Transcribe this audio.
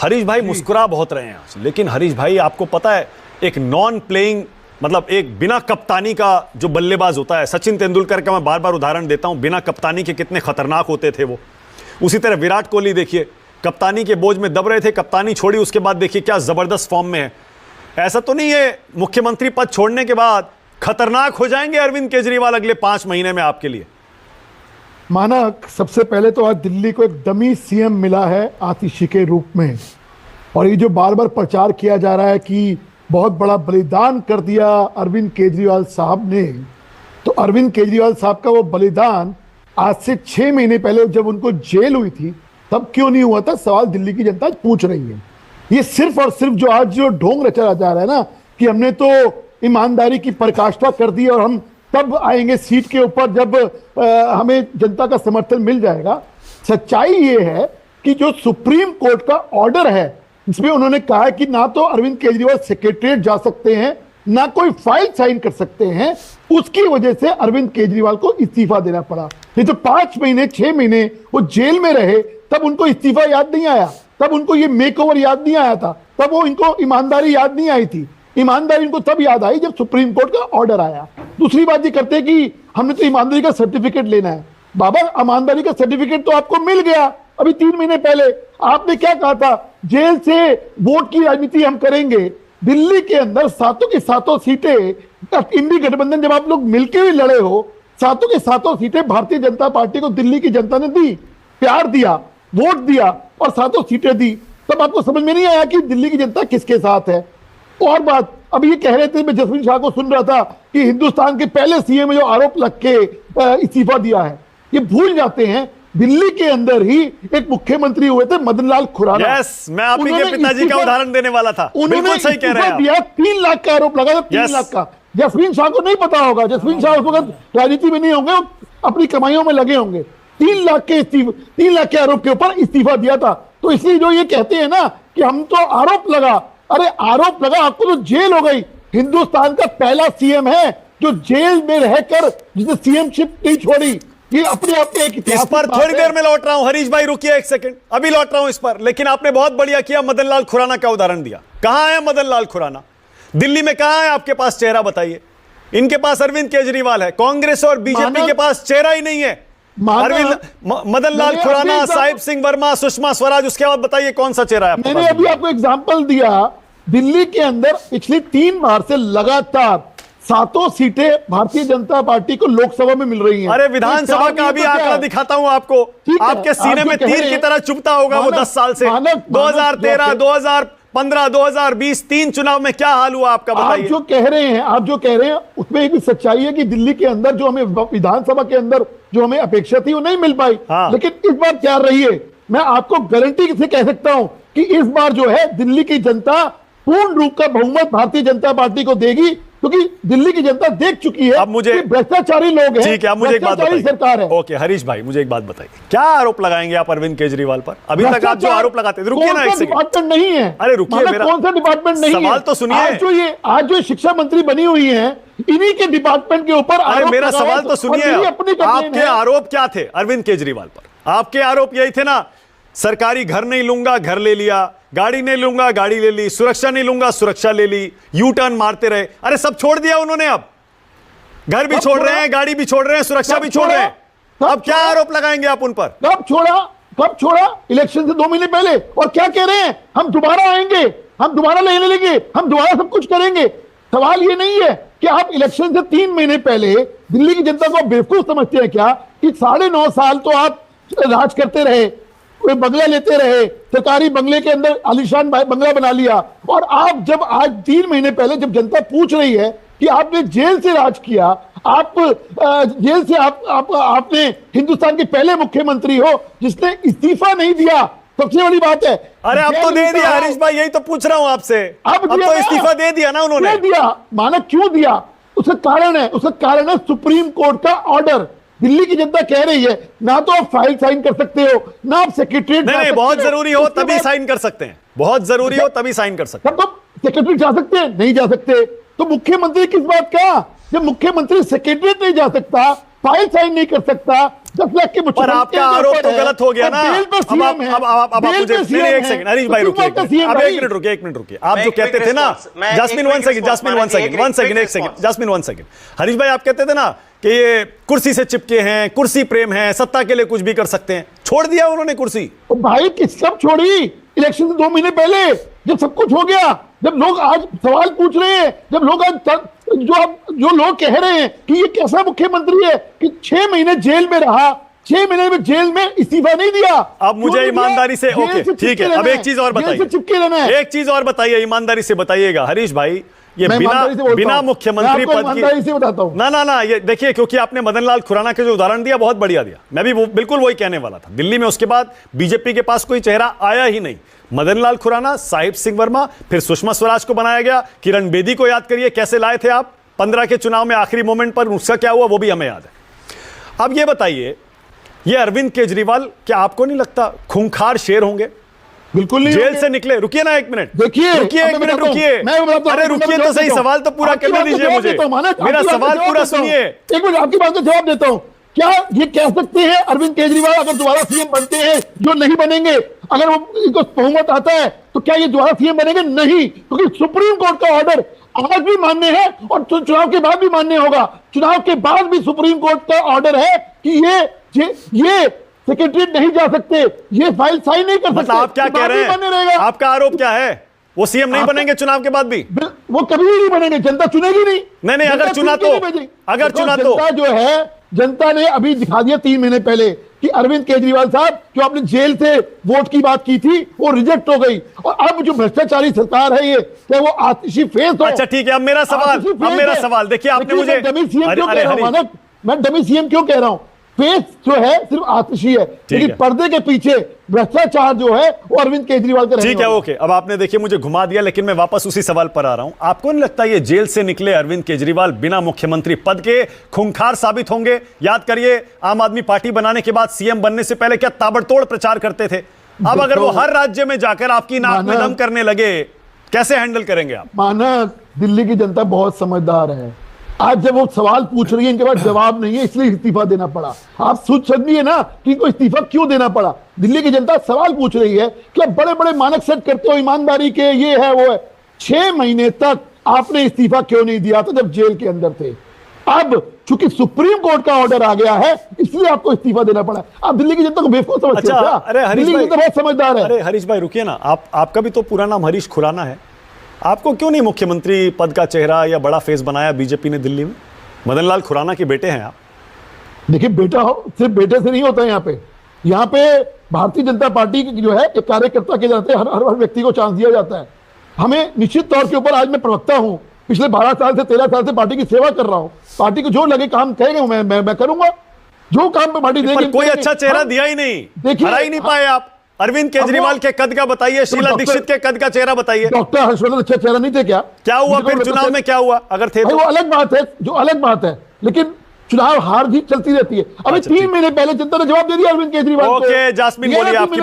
हरीश भाई मुस्कुरा बहुत रहे हैं आज, लेकिन हरीश भाई आपको पता है एक नॉन प्लेइंग मतलब एक बिना कप्तानी का जो बल्लेबाज होता है, सचिन तेंदुलकर का मैं बार बार उदाहरण देता हूं, बिना कप्तानी के कितने खतरनाक होते थे वो। उसी तरह विराट कोहली देखिए कप्तानी के बोझ में दब रहे थे, कप्तानी छोड़ी उसके बाद देखिए क्या जबरदस्त फॉर्म में है। ऐसा तो नहीं है मुख्यमंत्री पद छोड़ने के बाद खतरनाक हो जाएंगे अरविंद केजरीवाल अगले 5 महीने में आपके लिए? मानक, सबसे पहले तो आज दिल्ली को एक डमी सीएम मिला है आतिशी के रूप में, और ये जो बार बार प्रचार किया जा रहा है कि बहुत बड़ा बलिदान कर दिया अरविंद केजरीवाल साहब ने, तो अरविंद केजरीवाल साहब का वो बलिदान आज से 6 महीने पहले जब उनको जेल हुई थी तब क्यों नहीं हुआ था, सवाल दिल्ली की जनता पूछ रही है। ये सिर्फ और सिर्फ जो आज जो ढोंग रचा जा रहा है ना कि हमने तो ईमानदारी की पराकाष्ठा कर दी और हम तब आएंगे सीट के ऊपर जब हमें जनता का समर्थन मिल जाएगा। सच्चाई ये है कि जो सुप्रीम कोर्ट का ऑर्डर है इसमें उन्होंने कहा है कि ना तो अरविंद केजरीवाल सेक्रेटरीट जा सकते हैं, ना कोई फाइल साइन कर सकते हैं। उसकी वजह से अरविंद केजरीवाल को इस्तीफा देना पड़ा। नहीं तो 5 महीने 6 महीने वो जेल में रहे तब उनको इस्तीफा याद नहीं आया, तब उनको ये मेकओवर याद नहीं आया था, तब वो इनको ईमानदारी याद नहीं आई थी। ईमानदारी इनको तब याद आई जब सुप्रीम कोर्ट का ऑर्डर आया। दूसरी बात ये करते हैं कि हमने तो ईमानदारी का सर्टिफिकेट लेना है। बाबा, ईमानदारी का सर्टिफिकेट तो आपको मिल गया अभी 3 महीने पहले। आपने क्या कहा था, जेल से वोट की राजनीति हम करेंगे। दिल्ली के अंदर 7 की 7 सीटें इंडी गठबंधन जब आप लोग मिलकर भी लड़े हो, 7 की 7 सीटें भारतीय जनता पार्टी को दिल्ली की जनता ने दी, प्यार दिया, वोट दिया और 7 सीटें दी। तब आपको समझ में नहीं आया कि दिल्ली की जनता किसके साथ है। और बात, अब ये कह रहे थे, मैं जसवीन शाह को सुन रहा था कि हिंदुस्तान के पहले सीएम जो आरोप लग के इस्तीफा दिया है, ये भूल जाते हैं दिल्ली के अंदर ही एक मुख्यमंत्री हुए थे मदन लाल खुराना। यस, मैं आप ही के पिताजी का उदाहरण देने वाला था। बिल्कुल सही कह रहे हैं आप। 3 लाख का आरोप लगा था, 3 लाख का। जसवीन शाह को नहीं पता होगा, जसवीन शाह उस वक्त राजनीति में नहीं होंगे, अपनी कमाइयों में लगे होंगे। 3 लाख के आरोप के ऊपर इस्तीफा दिया था। तो इसलिए जो ये कहते हैं ना कि हम तो आरोप लगा, अरे आरोप लगा, आपको तो जेल हो गई। हिंदुस्तान का पहला सीएम है जो जेल में रहकर जिसने सीएमशिप नहीं छोड़ी। ये अपने आप में एक इस पर थोड़ी देर में लौट रहा हूं। हरीश भाई रुकिए 1 सेकंड, अभी लौट रहा हूं इस पर। लेकिन आपने बहुत बढ़िया किया, मदन लाल खुराना का उदाहरण दिया। कहां है मदन लाल खुराना? दिल्ली में कहां है? आपके पास चेहरा बताइए। इनके पास अरविंद केजरीवाल है, कांग्रेस और बीजेपी के पास चेहरा ही नहीं है। अरविंद, मदन लाल खुराना, साहिब सिंह वर्मा, सुषमा स्वराज, उसके बाद बताइए कौन सा चेहरा है? मैंने अभी आपको एग्जांपल दिया। दिल्ली के अंदर पिछली 3 बार से लगातार 7 सीटें भारतीय जनता पार्टी को लोकसभा में मिल रही हैं। अरे विधानसभा का भी आंकड़ा दिखाता हूं आपको, आपके सीने में तीर की तरह चुभता होगा वो 10 साल से। 2013, 2015, 2020 3 चुनाव में क्या हाल हुआ आपका बताइए। आप जो कह रहे हैं उसमें एक सच्चाई है कि दिल्ली के अंदर जो हमें विधानसभा के अंदर जो हमें अपेक्षा थी वो नहीं मिल पाई। लेकिन इस बार क्या रही है, मैं आपको गारंटी से कह सकता हूं कि इस बार जो है दिल्ली की जनता पूर्ण रूप का बहुमत भारतीय जनता पार्टी को देगी, क्योंकि दिल्ली की जनता देख चुकी है अब मुझे भ्रष्टाचारी लोग हैं। ठीक है, अब मुझे एक बात बताइए, सरकार है। ओके हरीश भाई, मुझे एक बात बताइए, क्या आरोप लगाएंगे आप अरविंद केजरीवाल पर? अभी तक आप जो आरोप लगाते थे, रुकिए ना 1 सेकंड। डिपार्टमेंट नहीं है। अरे रुकिए, मेरा कौन सा डिपार्टमेंट नहीं है? सवाल तो सुनिए। आज जो शिक्षा मंत्री बनी हुई है, इन्हीं के डिपार्टमेंट के ऊपर अरे मेरा सवाल तो सुनिए। आपके आरोप क्या थे अरविंद केजरीवाल पर? आपके आरोप यही थे ना, सरकारी घर नहीं लूंगा, घर ले लिया, गाड़ी नहीं लूंगा, गाड़ी ले ली, सुरक्षा नहीं लूंगा, सुरक्षा ले ली, यू टर्न मारते रहे। अरे सब छोड़ दिया उन्होंने, अब घर भी छोड़ रहे हैं, गाड़ी भी छोड़ रहे हैं, सुरक्षा भी छोड़ रहे हैं। अब क्या आरोप लगाएंगे आप उन पर? कब छोड़ा? इलेक्शन से 2 महीने पहले। और क्या कह रहे हैं, हम दोबारा आएंगे, हम दोबारा लेने लेंगे, हम दोबारा सब कुछ करेंगे। सवाल ये नहीं है कि आप इलेक्शन से 3 महीने पहले दिल्ली की जनता को बेवकूफ समझते हैं क्या कि 9.5 साल तो आप राज करते रहे, बंगला लेते रहे, सरकारी बंगले के अंदर आलीशान बंगला बना लिया। और आप जब आज 3 महीने पहले जब जनता पूछ रही है कि आपने जेल से राज किया, आप जेल से आपने हिंदुस्तान के पहले मुख्यमंत्री हो जिसने इस्तीफा नहीं दिया, सबसे बड़ी बात है। अरे अब तो दे दिया हरीश भाई, यही तो पूछ रहा हूं आपसे। अब तो इस्तीफा दे दिया ना उन्होंने। दे दिया, माना क्यों दिया? उसका कारण है सुप्रीम कोर्ट का ऑर्डर। दिल्ली की जनता कह रही है ना तो आप फाइल साइन कर सकते हो, ना आप सेक्रेटरीट नहीं, बहुत जरूरी हो तभी साइन कर सकते हैं, बहुत जरूरी हो तभी साइन कर सकते हैं। तो सेक्रेटरीट जा सकते हैं, नहीं जा सकते। तो मुख्यमंत्री किस बात का? जब मुख्यमंत्री सेक्रेटरीट नहीं जा सकता, फाइल साइन नहीं कर सकता, 10 लाख के पर आपका आरोप तो गलत हो गया ना। अब आप मुझे एक सेकंड हरीश भाई रुकिए, अब एक मिनट रुकिए। आप जो कहते थे ना, जास्मिन वन सेकंड, हरीश भाई आप कहते थे ना कि ये कुर्सी से चिपके हैं, कुर्सी प्रेम है, सत्ता के लिए कुछ भी कर सकते हैं, छोड़ दिया उन्होंने कुर्सी। भाई किस सब छोड़ी, इलेक्शन से 2 महीने पहले जब सब कुछ हो गया, जब लोग आज सवाल पूछ रहे हैं, जब लोग आज जो लोग कह रहे हैं कि ये कैसा मुख्यमंत्री है कि 6 महीने जेल में रहा, 6 महीने में जेल में इस्तीफा नहीं दिया। अब मुझे ईमानदारी से ओके ठीक है, अब एक चीज और बताइए, एक चीज और बताइए, ईमानदारी से बताइएगा हरीश भाई, ये बिना मुख्यमंत्री पद की बताता हूं ना ये देखिए, क्योंकि आपने मदन लाल खुराना के जो उदाहरण दिया बहुत बढ़िया दिया, मैं भी बिल्कुल वही कहने वाला था। दिल्ली में उसके बाद बीजेपी के पास कोई चेहरा आया ही नहीं, मदन लाल खुराना, साहिब सिंह वर्मा, फिर सुषमा स्वराज को बनाया गया, किरण बेदी को याद करिए कैसे लाए थे आप 15 के चुनाव में आखिरी मोमेंट पर, उसका क्या हुआ वो भी हमें याद है। अब ये बताइए, ये अरविंद केजरीवाल क्या आपको नहीं लगता खूंखार शेर होंगे? बिल्कुल नहीं, जेल से निकले, रुकिए ना एक मिनट, रुकिए एक मिनट रुकिए, अरे रुकिए तो सही, सवाल तो पूरा करने दीजिए मुझे, मेरा सवाल पूरा सुनिए। एक मिनट आपकी बात का जवाब देता हूं। क्या ये कह सकते हैं अरविंद केजरीवाल अगर दोबारा सीएम बनते हैं, जो नहीं बनेंगे, अगर वो इनको बहुमत आता है तो क्या ये दोबारा सीएम बनेंगे? नहीं, क्योंकि सुप्रीम कोर्ट का ऑर्डर आज भी मान्य है और चुनाव के बाद भी मान्य होगा। चुनाव के बाद भी सुप्रीम कोर्ट का ऑर्डर है कि ये सेक्रेटरीट नहीं जा सकते, ये फाइल साइन नहीं कर सकते। मतलब आप क्या कह रहे हैं, आपका आरोप क्या है? वो सीएम नहीं बनेंगे चुनाव के बाद भी? वो कभी भी नहीं बनेंगे, जनता चुनेगी नहीं। अगर चुना तो, अगर चुना तो जनता जो है, जनता ने अभी दिखा दिया 3 महीने पहले कि अरविंद केजरीवाल साहब जो आपने जेल से वोट की बात की थी वो रिजेक्ट हो गई, और अब जो भ्रष्टाचारी सरकार है ये, क्या वो आतिशी फेस हो? अच्छा ठीक है, अब मेरा सवाल देखिए, आपने मुझे डमी सीएम क्यों कह रहा हूं मानक, मैं डमी सीएम क्यों कह रहा हूं? फेस जो है सिर्फ आतिशी है, लेकिन पर्दे के पीछे भ्रष्टाचार जो है वो अरविंद केजरीवाल का। ठीक है ओके, अब आपने देखिए मुझे घुमा दिया, लेकिन मैं वापस उसी सवाल पर आ रहा हूं। आपको नहीं लगता ये जेल से निकले अरविंद केजरीवाल बिना मुख्यमंत्री पद के खूंखार साबित होंगे? याद करिए, आम आदमी पार्टी बनाने के बाद सीएम बनने से पहले क्या ताबड़तोड़ प्रचार करते थे। अब अगर वो हर राज्य में जाकर आपकी नाक में दम करने लगे, कैसे हैंडल करेंगे आप? मानक, दिल्ली की जनता बहुत समझदार है। आज जब वो सवाल पूछ रही है, इनके पास जवाब नहीं है, इसलिए इस्तीफा देना पड़ा। आप समझिए ना कि इनको इस्तीफा क्यों देना पड़ा। दिल्ली की जनता सवाल पूछ रही है कि आप बड़े बड़े मानक सेट करते हो ईमानदारी के, ये है वो है, 6 महीने तक आपने इस्तीफा क्यों नहीं दिया था जब जेल के अंदर थे? अब चूंकि सुप्रीम कोर्ट का ऑर्डर आ गया है इसलिए आपको इस्तीफा देना पड़ा। आप दिल्ली की जनता को बेवकूफ समझते हो क्या? अरे हरीश भाई बहुत समझदार है। अरे हरीश भाई रुकिए ना, आपका भी तो पूरा नाम हरीश खुराना है, आपको क्यों नहीं मुख्यमंत्री पद का चेहरा या बड़ा फेस बनाया बीजेपी ने दिल्ली में? मदन लाल खुराना के बेटे हैं आप। देखिए, बेटा सिर्फ बेटे से नहीं होता है। यहाँ पे भारतीय जनता पार्टी की जो है एक कार्यकर्ता के जाते हैं, हर व्यक्ति को चांस दिया जाता है। हमें निश्चित तौर के ऊपर, आज मैं प्रवक्ता हूँ, पिछले 12 साल से 13 साल से पार्टी की सेवा कर रहा हूँ। पार्टी को जो लगे काम कहेंगे मैं करूंगा, जो काम पे पार्टी देगी। कोई अच्छा चेहरा दिया ही नहीं, हरा ही नहीं पाए आप। अरविंद केजरीवाल के कद का बताइए, शीला दीक्षित के कद का चेहरा बताइए। डॉक्टर हर्षवर्धन अच्छा चेहरा नहीं थे क्या? क्या हुआ फिर चुनाव में, क्या हुआ अगर थे तो? वो अलग बात है, जो अलग बात है, लेकिन चुनाव हार जीत चलती रहती है। अभी 3 महीने पहले जनता ने जवाब दे दिया अरविंद केजरीवाल को। ओके जास्मिन बोलिए, आपकी